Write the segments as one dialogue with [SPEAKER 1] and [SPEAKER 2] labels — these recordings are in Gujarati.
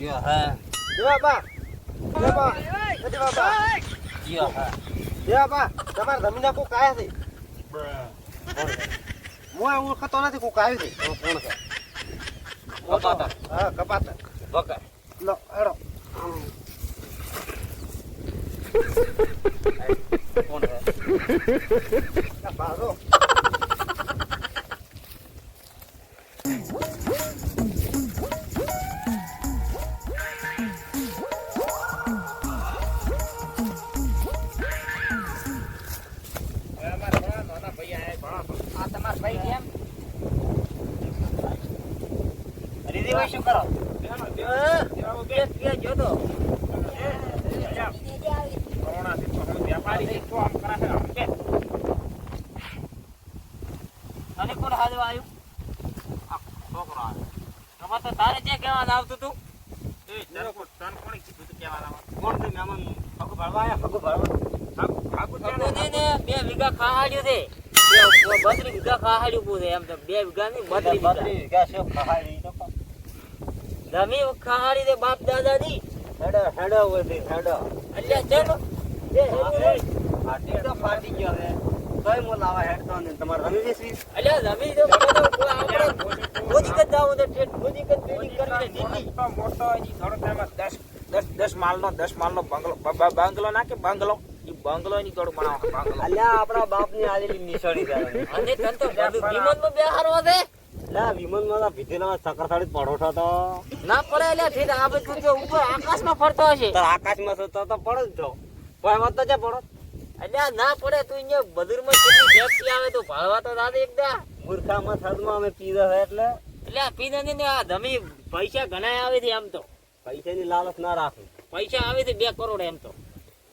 [SPEAKER 1] જીઓ હા
[SPEAKER 2] દેવા બા
[SPEAKER 1] જીઓ હા
[SPEAKER 2] દેવા બા તમારા જમીન કોક આયા છે હું ઓળખતો નથી કોક આવ્યું છે
[SPEAKER 1] કોણ છે
[SPEAKER 2] કપાતા હા કપાતા
[SPEAKER 1] વકા
[SPEAKER 2] લો હેડો
[SPEAKER 1] કોણ છે
[SPEAKER 2] બારો
[SPEAKER 1] શું કરો તને કોણ હાલવા આવ્યું છોકરો આવ્યો તો તારે જે કહેવાનું આવતું તું કોણ છે મહેમાન ફગુ ભરવા આવ્યા ફગુ ભરવા બે વીઘા ખાહાડ્યું છે 32 વીઘા ખાહાડ્યું પૂછે એમ તો 2 વીઘા નહીં 32 વીઘા શું ખાહાડી જમી ખાહાડી દે બાપ દાદા ની હેડો હેડો વધી હેડો અલ્યા ચલો એ ફાટી તો ફાટી ગયો હે કઈ મો લાવા હેડ તો ને તમાર રમી દેસી અલ્યા જમી તો આપણે મોજી કદ જાવ તો ઠેઠ મોજી કદ ટ્રેનિંગ કરીને નીકળી
[SPEAKER 3] તો મોટો ઈ થોડો ટાઈમ 10 માલનો બંગલો નાખે બંગલો ઈ બંગલો ની થોડું બનાવો બંગલો
[SPEAKER 1] અલ્યા આપણા બાપ ની આલેલી નિશાળી જાય અને તન તો વિમાન માં બેહારો દે લા વિમાન માં ભીતેલા સકરથાળી પડોઠો તો ના પડે એટલે ઠીક આ બધું જો ઉપર આકાશમાં ફરતો હશે તો આકાશમાં તો પડે જ તો કોઈ મત તો છે પડો અલ્યા ના પડે તું અહીંયા બદુરમાં કેટલી ફેક્ટરી આવે તો ભાળવા તો દાદા એકદા મૂર્ખામાં થદમાં અમે પીધા છે એટલે પીધા ને આ ધમી પૈસા ઘણા આવે છે એમ તો પૈસાની લાલચ ના રાખો પૈસા આવે છે 2 કરોડ એમ તો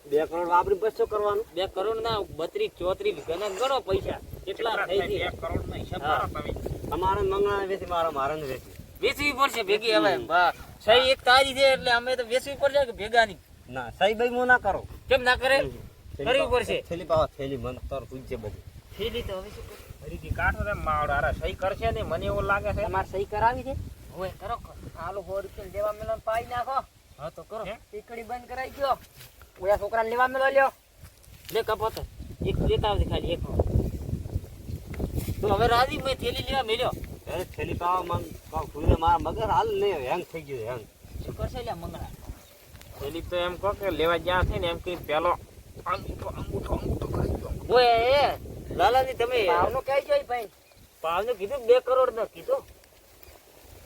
[SPEAKER 1] 2 કરોડ વાપરી પછી શું કરવાનું 2 કરોડ ના 32 34 વીઘા ગણો પૈસા કેટલા થઈ ગયા
[SPEAKER 3] 2 કરોડ ના હિસાબ કરો તમે
[SPEAKER 1] અમારે મંગળા વેચી મારે વેચવી પડશે ભેગી હવે સહી એક તારી છે એટલે અમે તો વેચવી પડશે કે ભેગા ની ના સહી ભાઈ મો ના કરો કેમ ના કરે કરવી પડશે થેલી પાવા થેલી મન તર પૂછજે બધું થેલી તો હવે શું
[SPEAKER 3] હરીથી કાઢો રે માવડારા સહી કરશે ને મને એવું લાગે છે
[SPEAKER 1] તમારે સહી કરાવી છે હવે કરો આલો 100 રૂપિયા લેવા મેલન પાઈ નાખો હા તો કરો ટીકડી બંધ કરાઈ ગયો ઓયા છોકરાને લેવા મેલો લ્યો લે કપોત એક લેતા આવજે ખાલી એક તો હવે રાજી મેં થેલી લેવા મેલ્યો અરે થેલી પાવા મન કો ફૂલે મારા મગર હાલ ને હેંગ થઈ ગયું હેંગ શું કરશે લે મંગળા
[SPEAKER 3] થેલી તો એમ કહો કે લેવા જ્યાં છે ને એમ કે પેલો અંગૂઠો કરી દો
[SPEAKER 1] ઓય એ લાલાજી તમે પાવનો કઈ જોઈ ભાઈ પાવનો કીધું 2 કરોડ ન કીધું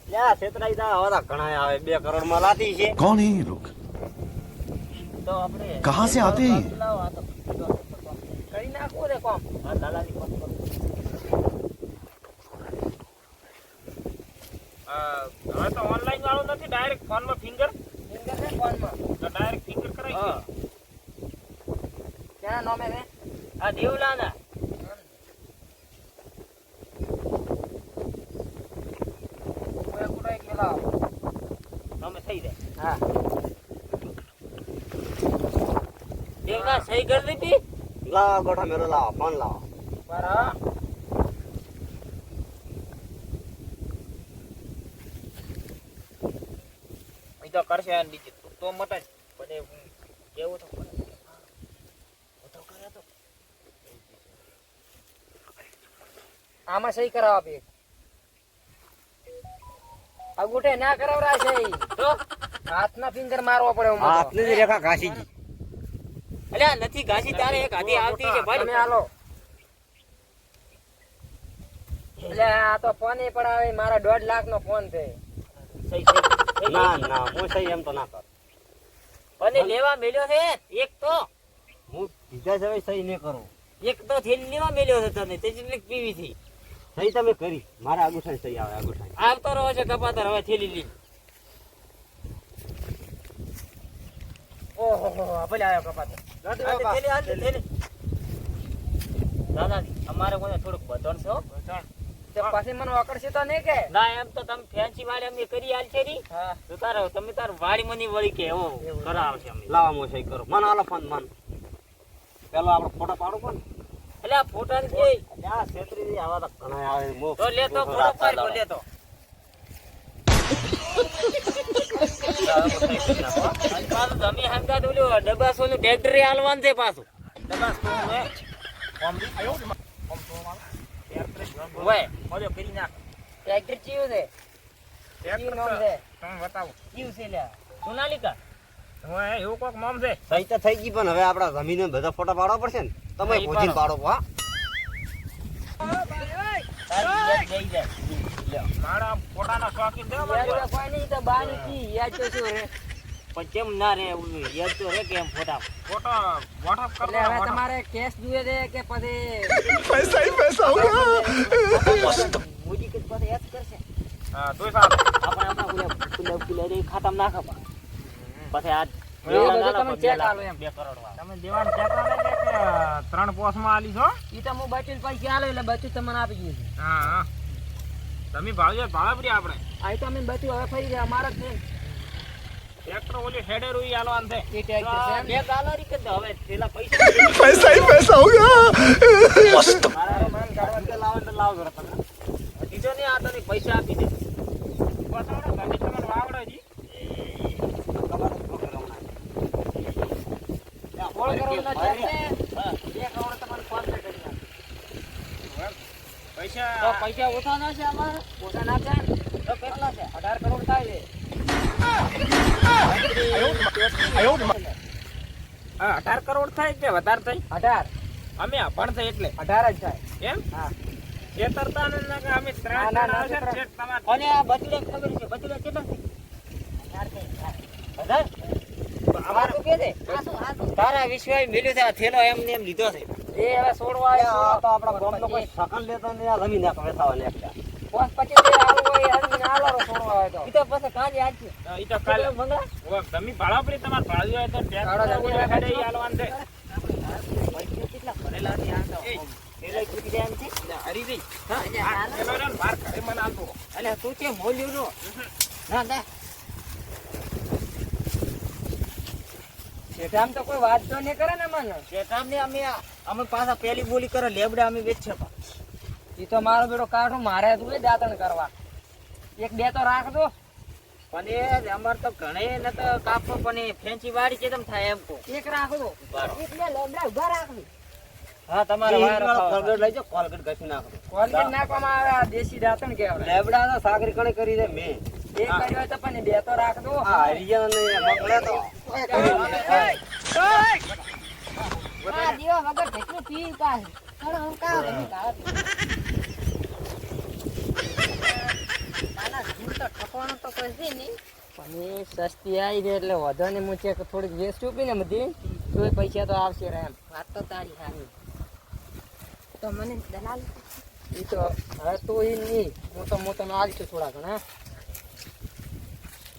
[SPEAKER 1] લ્યા છેતરાઈ જા હવે ઘણા આવે 2 કરોડ માં લાતી છે
[SPEAKER 4] कौन है ये लोग
[SPEAKER 1] તો આપણે
[SPEAKER 4] कहाँ से आते हैं
[SPEAKER 1] કરી નાખો રે કોમ હા લાલાજી કોમ
[SPEAKER 3] હવે તો ઓનલાઈન વાળું નથી ડાયરેક્ટ ફોન માં ફિંગર
[SPEAKER 1] ને ફોન માં
[SPEAKER 3] તો ડાયરેક્ટ ફિંગર કરાઈ
[SPEAKER 1] હા ક્યાં નામે છે આ દેવલાના ઓય કુડા એક મેલા નામે થઈ જાય હા દેવલા સહી કરી દીધી લાવ ગોઠા મેરો લાવ ફોન લાવ
[SPEAKER 3] બરા ઈ તો કરશે આ નીચે તો મટા જ પણ કેવું તો પડે તો કરે તો
[SPEAKER 1] આમાં સહી કરાવ આપે અગુટે ના કરાવરા છે તો હાથના ફિંગર મારવા પડે હાથની રેખા ઘાસીજી અલ્યા નથી ઘાસી તારે એક હાથી આવતી છે ભાઈ તમે હાલો એટલે આ તો ફોન એ પડાવે મારા 1.5 લાખ નો ફોન છે સહી ના ના હું સહી એમ તો ના કર પણ લેવા મેલ્યો છે એક તો હું બીજા જવે સહી ન કરું એક તો થેલી લેવા મેલ્યો છે તને તેજલી પીવી થી સહી તમે કરી મારા આગુઠાઈ સહી આવે આગુઠાઈ આવતો રહો છે કપાતર હવે થેલી લી ઓહો ભલે આવ્યો કપાતર દાદાજી અમારે કોઈ થોડુંક બતણ છે હો બતણ તે પાછી મને વકડશે તો નહીં કે ના એમ તો તમે ફેન્સી વાળી અમને કરી આલ છે ની હા તો તારો તમે તાર વાડી મની વળી કે એવો કરાવશે અમે લાવા મો સહી કરો મન આલો ફોન મન પેલો આપણો ફોટો પાડો પણ એટલે આ ફોટા ની કે આ છેતરી આવા તો ઘણા આવે મો તો લે તો ફોટો પાડ લે તો અને પાછું જમી હાંગાત ઓલું ડબ્બાસોનું ટ્રેક્ટર હાલવાનું છે પાછું.
[SPEAKER 3] દબાસ તો હવે ઓમ આયો ઓમ તો માર
[SPEAKER 1] ઓય,
[SPEAKER 3] ઓજો કરી નાખ
[SPEAKER 1] ટ્રેક્ટર ચિયું છે?
[SPEAKER 3] ટ્રેક્ટર
[SPEAKER 1] નામ છે?
[SPEAKER 3] તમે બતાવો
[SPEAKER 1] ચિયું છે લ્યા? સોનાલિકા?
[SPEAKER 3] હવે એવું કોક નામ છે
[SPEAKER 2] સહી તો થઈ ગઈ પણ હવે આપડા જમીને બધા ફોટા પાડવા પડશે ને. તમે
[SPEAKER 1] ઈ
[SPEAKER 2] ભોજીને પાડો હા.
[SPEAKER 1] તારી યાદ જઈ જાય.
[SPEAKER 3] મારા ફોટાના શોખીન છે
[SPEAKER 1] યાદ તો કોઈ નહીં, તો બાની કી, યાદ તો શું રે? પણ કેમ ના રે એવું? યાદ તો રે કેમ ફોટા?
[SPEAKER 3] ફોટો વોટ્સઅપ કર
[SPEAKER 4] એટલે હવે તમારે કેશ જોઈએ છે કે પછી
[SPEAKER 1] મોદી કે પાસે યાદ કરશે.
[SPEAKER 3] હા તોય સારું
[SPEAKER 1] આપણે આપણા ઓલે ખાતામાં નાખો પા. પછી આ
[SPEAKER 4] એ બધું તમે check આલો એમ.
[SPEAKER 1] 2 કરોડ વાળા.
[SPEAKER 3] તમે દેવાન ચેક કરે કે 3 પોસમાં આલી છો
[SPEAKER 4] ઈ તો હું બચી પૈસા આલો એટલે બચી તમને આપી દઉં છું.
[SPEAKER 3] હા હા તમે ભાવજો ભાવપરી આપણે
[SPEAKER 4] આ તો અમે બચી હવે ફરી ગયા અમારા જ છે.
[SPEAKER 3] ટ્રેક્ટર ઓલી હેડે રૂઈ આલો આન છે
[SPEAKER 4] એ ટ્રેક્ટર છે એમ.
[SPEAKER 1] બે ગાલરી કે હવે પેલા પૈસા
[SPEAKER 2] મારા માન કાઢવા કે લાવો એટલે લાવો જરા તમે.
[SPEAKER 1] દીધો ને આ તને પૈસા આપી દે.
[SPEAKER 3] બતાવડો ગાડી તમારે વાવડો જી
[SPEAKER 4] બોલ કરોડનો check છે.
[SPEAKER 1] હા.
[SPEAKER 4] 2 કરોડ તમારે ફોન પે કરી નાખો.
[SPEAKER 3] પૈસા
[SPEAKER 1] તો પૈસા ઓછા ના છે અમારે?
[SPEAKER 4] ઓછા ના થાય ને?
[SPEAKER 1] તો કેટલા છે?
[SPEAKER 4] 18 કરોડ થાય છે.
[SPEAKER 3] હા 18 કરોડ થાય કે વધારે થાય
[SPEAKER 4] 18
[SPEAKER 3] અમે અભણ થાય એટલે
[SPEAKER 4] 18 જ થાય.
[SPEAKER 3] એમ
[SPEAKER 4] હા.
[SPEAKER 3] છેતરતા ને ના કે અમે
[SPEAKER 4] ના, ના, ના,
[SPEAKER 3] ત્રણ
[SPEAKER 4] છેતરા.
[SPEAKER 3] છે તમારે
[SPEAKER 1] અને આ બચડે ખબર છે? બચડે કેટલા છે? 18.
[SPEAKER 4] આ શું કે છે?
[SPEAKER 1] તારા વિશ્વાસ મેલ્યું છે આ થેલો એમને એમ લીધો છે.
[SPEAKER 4] એ હવે છોડવા
[SPEAKER 2] આ
[SPEAKER 4] આવ્યો.
[SPEAKER 2] તો આપણા ગામનો કોઈ સકન લેતા ને આ જમીન નાખ વેસાવા નાખ્યા.
[SPEAKER 4] 25 આવું હોય હરવીને આલો છોડવા હોય તો.
[SPEAKER 1] ઈ તો પછી કાંઈ આજ છે.
[SPEAKER 3] ઈ તો કાલે
[SPEAKER 1] મંગળા?
[SPEAKER 3] તમે ભાળાપરી તમારે ભાળ્યું હોય તો
[SPEAKER 4] ભાડો જમીન
[SPEAKER 3] ટ્રેક્ટર
[SPEAKER 4] રાખે.
[SPEAKER 3] હેડે ઈ આલવાનું છે
[SPEAKER 1] પૈસા કેટલા ભરેલા છે આ તો? થેલો તૂટી જાય એમ છે?
[SPEAKER 3] હરી જઈ
[SPEAKER 1] હા, એટલે હાલ.
[SPEAKER 3] પેલો રહ્યો ને માર ઘરે મને આલતો
[SPEAKER 1] અલ્યા તું કેમ બોલ્યો નો? ના ના.
[SPEAKER 4] શેઠામ તો કોઈ વાત તો નહીં કરે ને મને.
[SPEAKER 1] શેઠામને અમે પાછા પેલી બોલી કરે લેબડા અમે વેચે પા.
[SPEAKER 4] ઈ તો મારો બેટો કાઢું મારે તું દાંતણ કરવા. 1-2 તો રાખજો.
[SPEAKER 1] પણ એ અમાર તો ઘણે ને તો કાપો પણ એ ફેંચી વાળી કેમ થાય એમ કો.
[SPEAKER 4] એક રાખજો.
[SPEAKER 1] બરાબર.
[SPEAKER 4] એટલે લેબડા ઉભા રાખજો.
[SPEAKER 1] હા તમારે વાયર ખાવા.
[SPEAKER 2] કોલગેટ લઈ જાઓ, કોલગેટ ઘસી નાખો.
[SPEAKER 4] કોલગેટ નાખવામાં આવે આ દેશી દાંતણ કહેવાય.
[SPEAKER 2] લેબડા તો સાગરી કણે કરી દે મેં.
[SPEAKER 4] એક કર્યો હોય તો પણ 2 તો રાખજો.
[SPEAKER 2] આ હરિયા ને મગળે તો
[SPEAKER 4] આ દીવા વગર કેટલું પી પાછું. ચાલો હું કાવ તમે કાવ. આના જીવ તો ઠકવાનો તો કોઈ છે નહીં. પણ એ સસ્તી આવી છે એટલે વધો ને હું ચેક થોડીક વેસ્ટ ઉપી ને બધી તોય પૈસા તો આવશે રે એમ. વાત તો તારી સારી. તો મને દલાલ ઈ તો હવે તું ઈ નહીં હું તો આવીશું થોડા ઘણા.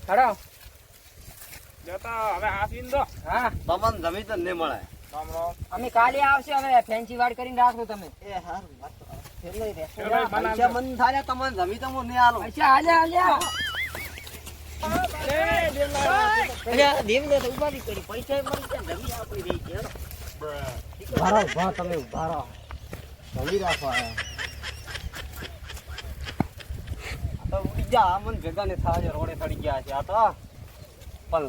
[SPEAKER 4] હડો
[SPEAKER 3] જતા હવે હાસીન દો
[SPEAKER 4] હા
[SPEAKER 2] તમને જમીન તો નહીં મળે.
[SPEAKER 3] રામ રામ
[SPEAKER 4] અમે કાલે આવશે હવે ફેન્સી વાડ કરીને રાખજો તમે.
[SPEAKER 2] એ હારું વાત તો ફેરલાઈ રહે.
[SPEAKER 3] ફેરલાઈ બનાવજો.
[SPEAKER 2] પૈસા મન થાય તમને જમીન તો હું નહીં આલું.
[SPEAKER 4] પૈસા હાલ્યા
[SPEAKER 1] અલ્યા દેવને તો ઉપાડી કરી પૈસા મળી જાય જમીન આપણી રહી છે.
[SPEAKER 2] ઉભા રહો, ઉભા તમે ઉભા રહો. જમી રાખો આ. આ તો ઉડી જા મને ભેગા ને થાય રોડે ચડી ગયા છે આ તો પણ